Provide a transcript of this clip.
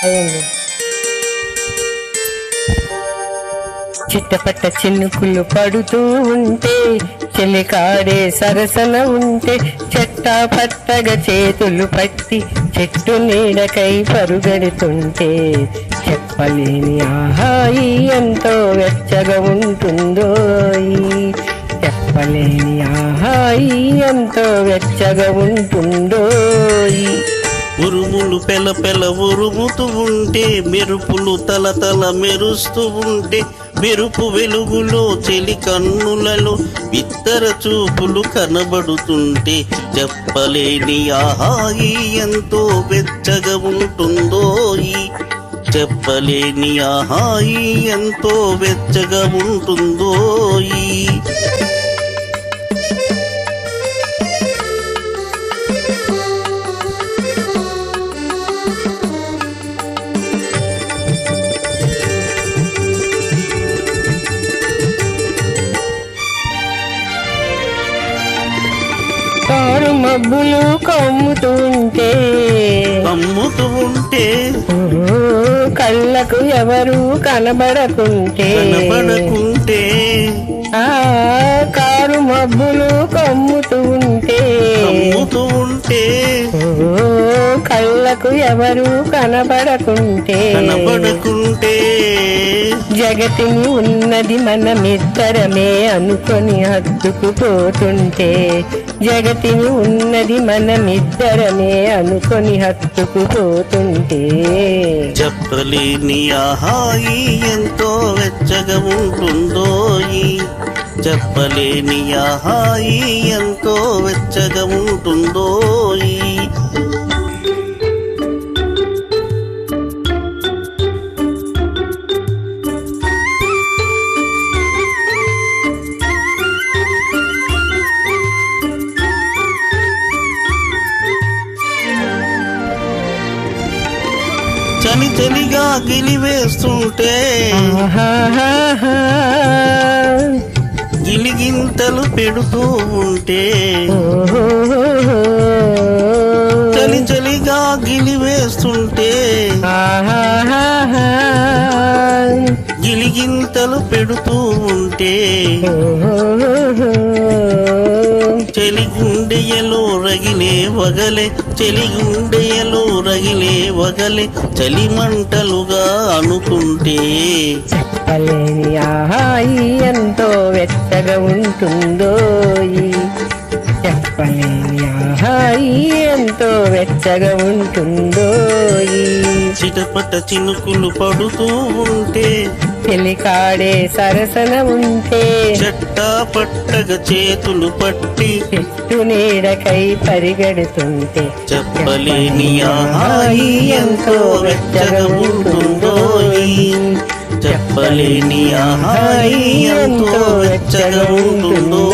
అయ్యండి. చిట్టపట్ట చినుకులు పడుతూ ఉంటే, చెలికాడే సరసన ఉంటే, చెట్టా పట్టగా చేతులు పట్టి చెట్టు నీడకై పరుగెడుతుంటే, చెప్పలేని ఆహాయి ఎంతో వెచ్చగా ఉంటుందో, చెప్పలేని ఆహాయి ఎంతో వెచ్చగా ఉంటుందో. ఉరుములు పెల పెల ఉరుముతూ ఉంటే, మెరుపులు తల తల మెరుస్తూ ఉంటే, మెరుపు వెలుగులో చెలి కన్నులలో బిత్తర చూపులు కనబడుతుంటే, చెప్పలేని ఆహాయి ఎంతో వెచ్చగా ఉంటుందో, చెప్పలేని ఆహాయి ఎంతో వెచ్చగా ఉంటుందో. కారు మబ్బులు కమ్ముతూ ఉంటే, కళ్ళకు ఎవరు కనబడకుంటే, కారు మబ్బులు కమ్ముతూ ఉంటే, కళ్ళకు ఎవరు కనబడకుంటే, జగతిని ఉన్నది మనమిద్దరమే అనుకొని హత్తుకుపోతుంటే, జగతిని ఉన్నది మనమిద్దరమే అనుకొని హత్తుకుపోతుంటే, చెప్పలేని ఆహాయి ఎంతో వెచ్చగా ఉంటుందో, చెప్పలేని ఆహాయి ఎంతో వెచ్చగా ఉంటుందో. చలి చలిగా గిలివేస్తుంటే, గిలిగింతలు పెడుతూ ఉంటే, చలి చలిగా గిలివేస్తుంటే, గిలిగింతలు పెడుతూ ఉంటే, చెలిగుండెయలో రగిలే వగలే, చెలిగుండెయలో రగిలే వగలే, చలిమంటలుగా అనుకుంటే, చెప్పలేని ఆహాయి ఎంతో వెచ్చగా ఉంటుందో, చెప్పలేని ఆహాయి ఎంతో వెచ్చగా ఉంటుందో. చిటపట చినుకులు పడుతూ ఉంటే, చెలికాడే సరసన ఉంటే, చెట్టా పట్టగా చేతులు పట్టి చెట్టు నీడకై పరిగెడుతుంటే, చెప్పలేని ఆహాయి ఎంతో వెచ్చగా ఉంటుందో, చెప్పలేని ఆహాయి ఎంతో వెచ్చగా ఉంటుందో.